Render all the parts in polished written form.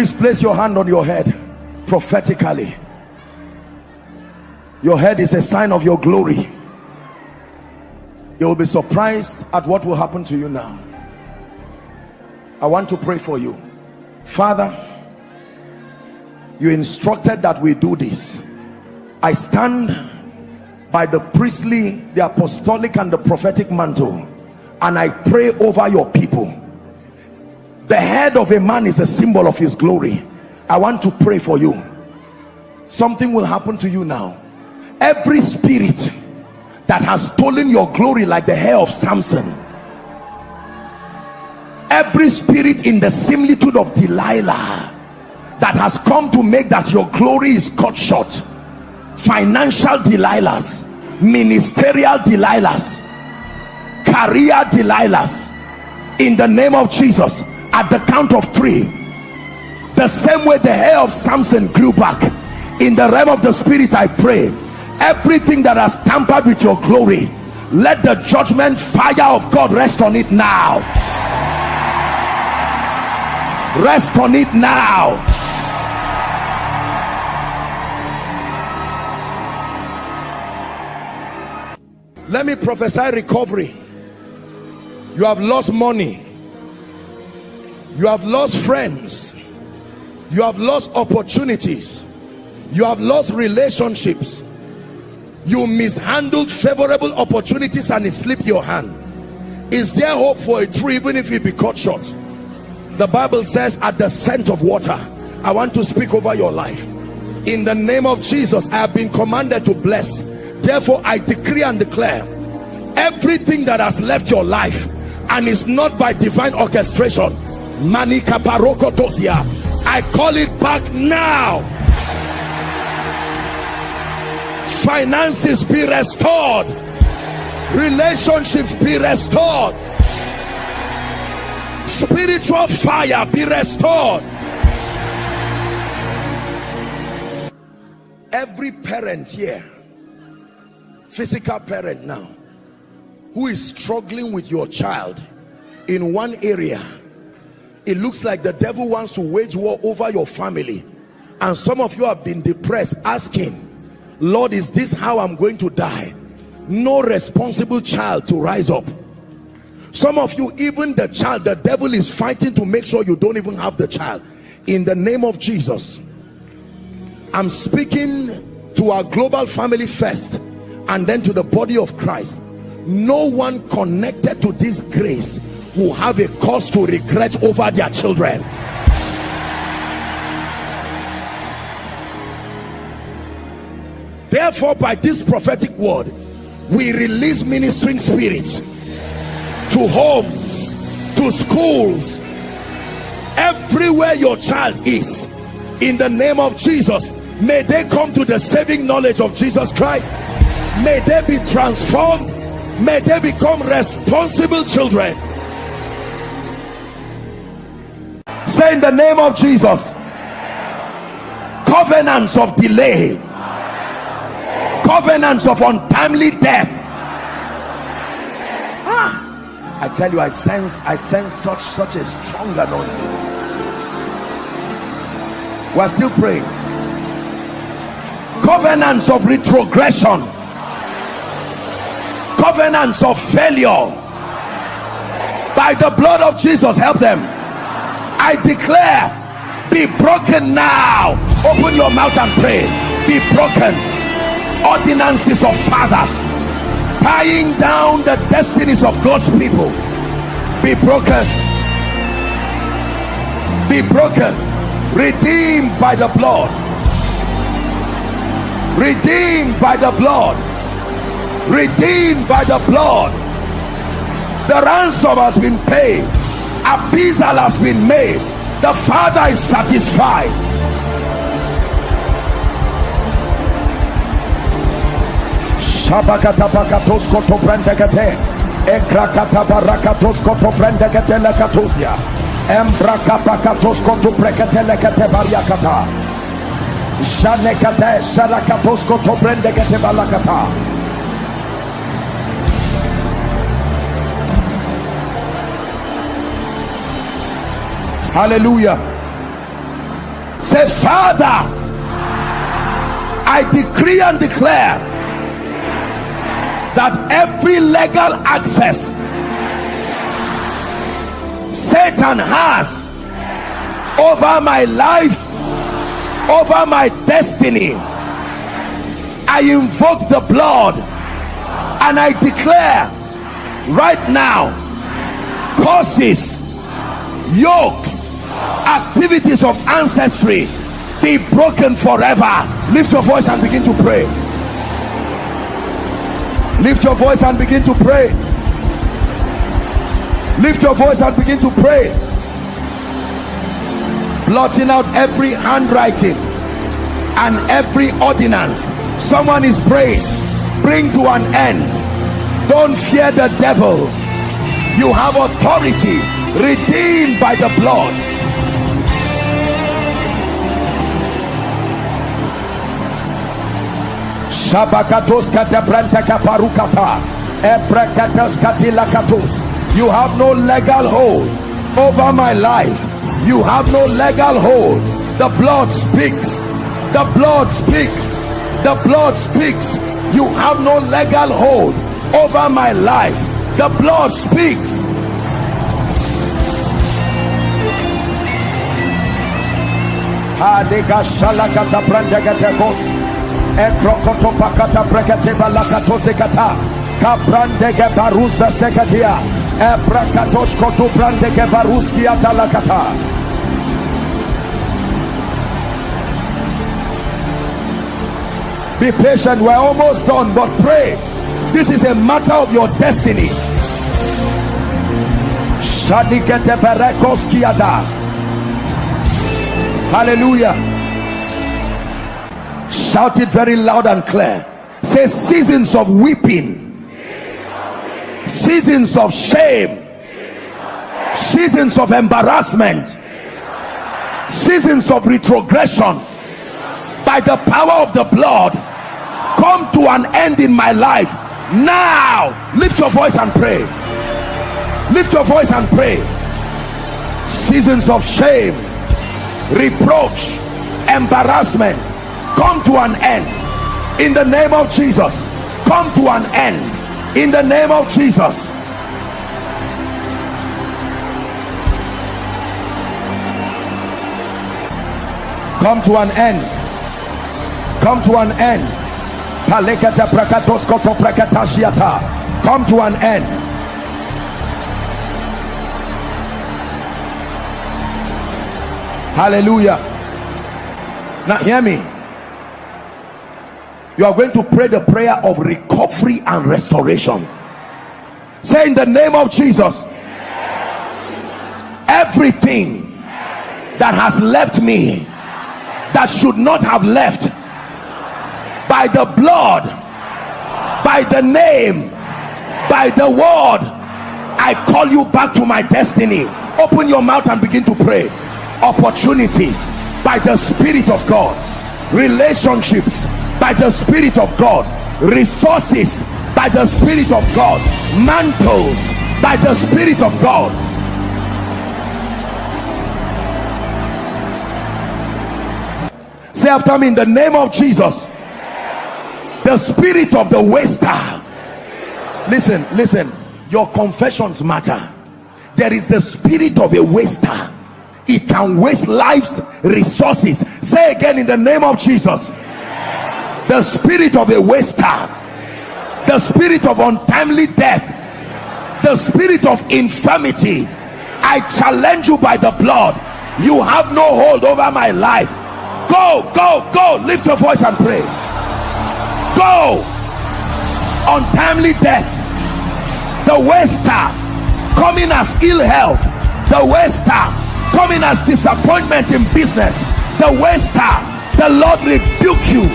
Please place your hand on your head prophetically. Your head is a sign of your glory. You will be surprised at what will happen to you now. I want to pray for you. Father, you instructed that we do this. I stand by the priestly, the apostolic and the prophetic mantle, and I pray over your people. The head of a man is a symbol of his glory. I want to pray for you. Something will happen to you now. Every spirit that has stolen your glory, like the hair of Samson, every spirit in the similitude of Delilah that has come to make that your glory is cut short, financial Delilahs, ministerial Delilahs, career Delilahs, in the name of Jesus, at the count of 3, the same way the hair of Samson grew back, in the realm of the spirit, I pray, everything that has tampered with your glory, let the judgment fire of God rest on it now. Rest on it now. Let me prophesy recovery. You have lost money, you have lost friends, you have lost opportunities, you have lost relationships, you mishandled favorable opportunities and it slipped your hand. Is there hope for a tree even if it be cut short? The Bible says, at the scent of water. I want to speak over your life. In the name of Jesus, I have been commanded to bless. Therefore, I decree and declare, everything that has left your life and is not by divine orchestration, I call it back now. Finances be restored, relationships be restored, spiritual fire be restored. Every parent here, physical parent now, who is struggling with your child in one area, it looks like the devil wants to wage war over your family, and some of you have been depressed, asking, Lord, is this how I'm going to die? No responsible child to rise up. Some of you, even the child, the devil is fighting to make sure you don't even have the child. In the name of Jesus, I'm speaking to our global family first, and then to the body of Christ. No one connected to this grace will have a cause to regret over their children. Therefore, by this prophetic word, we release ministering spirits to homes, to schools, everywhere your child is. In the name of Jesus, may they come to the saving knowledge of Jesus Christ. May they be transformed. May they become responsible children. Say, in the name of Jesus, covenants of delay, covenants of untimely death. I tell you, I sense such a strong anointing. We're still praying. Covenants of retrogression, covenants of failure, by the blood of Jesus, help them. I declare, be broken now. Open your mouth and pray. Be broken. Ordinances of fathers tying down the destinies of God's people, be broken. Be broken. Redeemed by the blood. Redeemed by the blood. Redeemed by the blood. The ransom has been paid. Appeasal has been made. The Father is satisfied. Shabakata bakatos koto prendekete, ekrakata barakatos koto prendekete lekatusia, embrakapakatos koto prekete lekete bariakata, shanekate sharakatos koto prendekete balakata. Hallelujah. Say, Father, I decree and declare that every legal access Satan has over my life, over my destiny, I invoke the blood and I declare right now, curses, yokes, activities of ancestry be broken forever. Lift your voice and begin to pray. Lift your voice and begin to pray. Lift your voice and begin to pray. Blotting out every handwriting and every ordinance. Someone is praying. Bring to an end. Don't fear the devil. You have authority, redeemed by the blood. You have no legal hold over my life. You have no legal hold. The blood speaks. The blood speaks. The blood speaks. You have no legal hold over my life. The blood speaks. Be patient, we're almost done, but pray. This is a matter of your destiny. Hallelujah. Shout it very loud and clear. Say, seasons of weeping, seasons of shame, seasons of embarrassment, seasons of retrogression, by the power of the blood, come to an end in my life now. Lift your voice and pray. Lift your voice and pray. Seasons of shame, reproach, embarrassment, come to an end in the name of Jesus. Come to an end in the name of Jesus. Come to an end. Come to an end. Come to an end. Hallelujah. Now hear me. You are going to pray the prayer of recovery and restoration. Say, in the name of Jesus, everything that has left me that should not have left, by the blood, by the name, by the word, I call you back to my destiny. Open your mouth and begin to pray. Opportunities by the Spirit of God, relationships by the Spirit of God, resources by the Spirit of God, mantles by the Spirit of God. Say after me, in the name of Jesus, the spirit of the waster. Listen, your confessions matter. There is the spirit of a waster. It can waste lives, resources. Say again, in the name of Jesus, the spirit of a waster, the spirit of untimely death, the spirit of infirmity, I challenge you by the blood. You have no hold over my life. Go, go, go. Lift your voice and pray. Go. Untimely death, the waster coming as ill health, the waster coming as disappointment in business, the waster, the Lord rebuke you.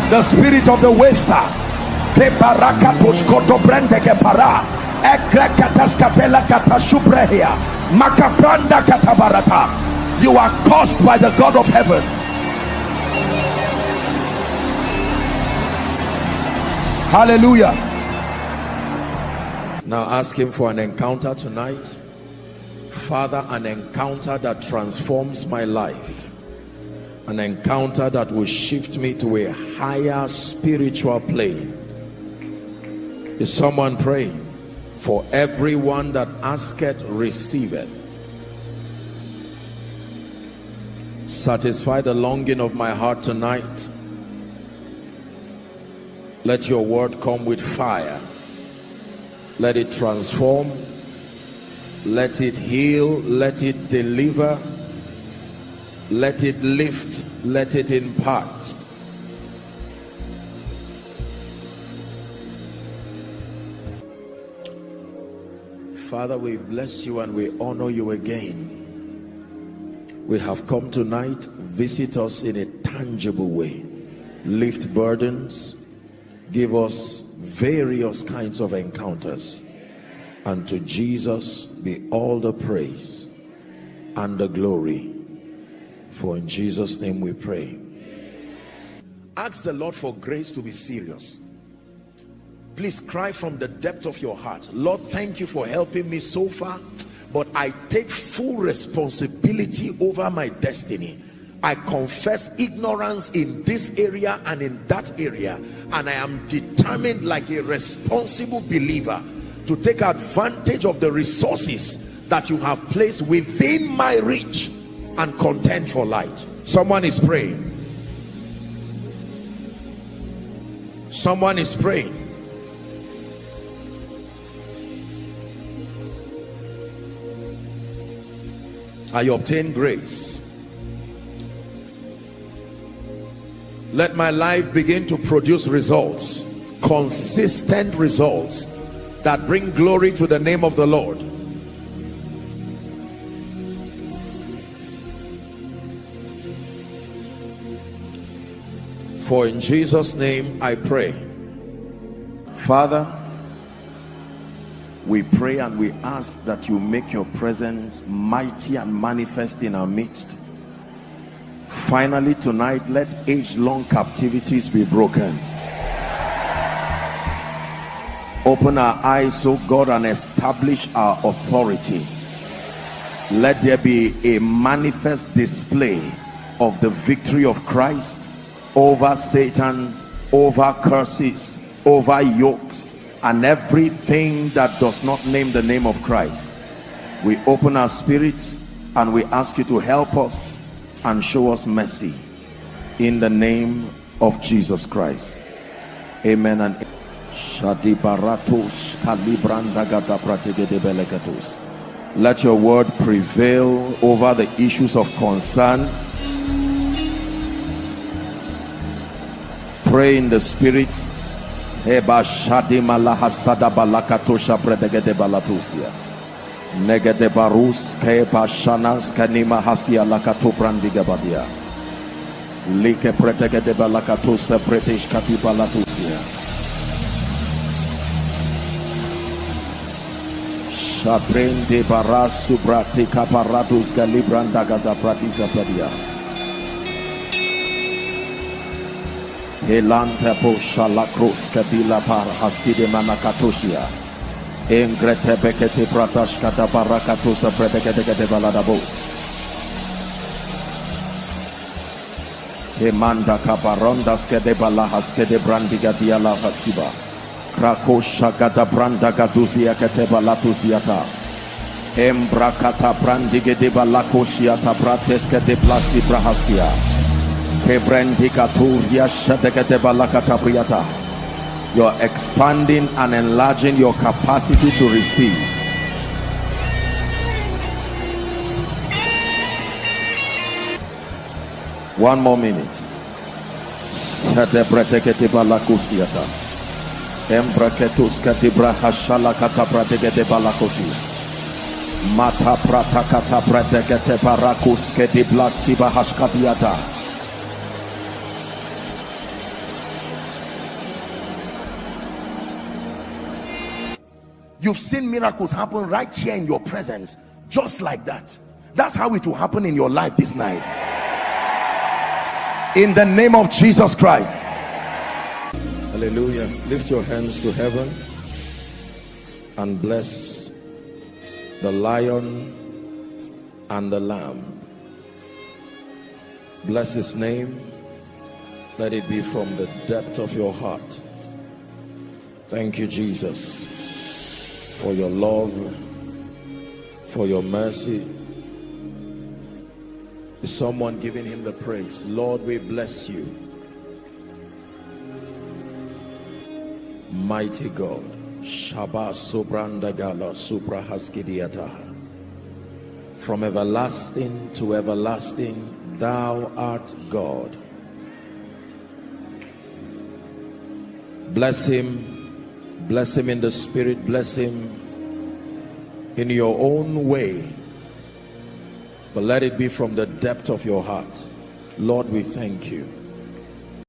The spirit of the waster, you are cursed by the God of heaven. Hallelujah. Now ask him for an encounter tonight. Father, an encounter that transforms my life, an encounter that will shift me to a higher spiritual plane. Is someone praying? For everyone that asketh, receiveth. Satisfy the longing of my heart tonight. Let your word come with fire. Let it transform. Let it heal. Let it deliver. Let it lift. Let it impart. Father, we bless you and we honor you again. We have come tonight. Visit us in a tangible way. Lift burdens. Give us various kinds of encounters. And to Jesus be all the praise and the glory. For in Jesus' name we pray. Ask the Lord for grace to be serious. Please cry from the depth of your heart. Lord, thank you for helping me so far, but I take full responsibility over my destiny. I confess ignorance in this area and in that area, and I am determined like a responsible believer to take advantage of the resources that you have placed within my reach and contend for light. Someone is praying. Someone is praying. I obtain grace. Let my life begin to produce results, consistent results that bring glory to the name of the Lord. For in Jesus' name I pray. Father, we pray and we ask that you make your presence mighty and manifest in our midst. Finally tonight, let age-long captivities be broken. Open our eyes, oh God, and establish our authority. Let there be a manifest display of the victory of Christ over Satan, over curses, over yokes, and everything that does not name the name of Christ. We open our spirits and we ask you to help us and show us mercy in the name of Jesus Christ. Amen and let your word prevail over the issues of concern. Pray in the spirit. Eba shadi malahasada balakatosha predegede balatusia negede barus keba shanas kanima hasia lakato brandiga badia like predegede balakatosa british kati balatusia shabrende baras subrati kaparatus galibranda gada pratisa padia Elanta posha la cruz kabila par hastide manakatosia engrete bekete pratash kata barakatosa predekete baladabos emanda kabarondas kede balahas kede brandiga diala hasiba krakosha kata branda kaduzia kete balatusiata embrakata brandige de balakosiata prates kede plasi prahastia. You're expanding and enlarging your capacity to receive. One more minute. Mata prata kata pratekete barakus kedi blasiba hashkadiata. You've seen miracles happen right here in your presence, just like that. That's how it will happen in your life this night. In the name of Jesus Christ. Hallelujah. Lift your hands to heaven and bless the lion and the lamb. Bless his name. Let it be from the depth of your heart. Thank you, Jesus, for your love, for your mercy. Is someone giving him the praise? Lord, we bless you. Mighty God. Shabbat Sobrandagala Supra Haskidiata. From everlasting to everlasting, thou art God. Bless him. Bless him in the spirit. Bless him in your own way. But let it be from the depth of your heart. Lord, we thank you.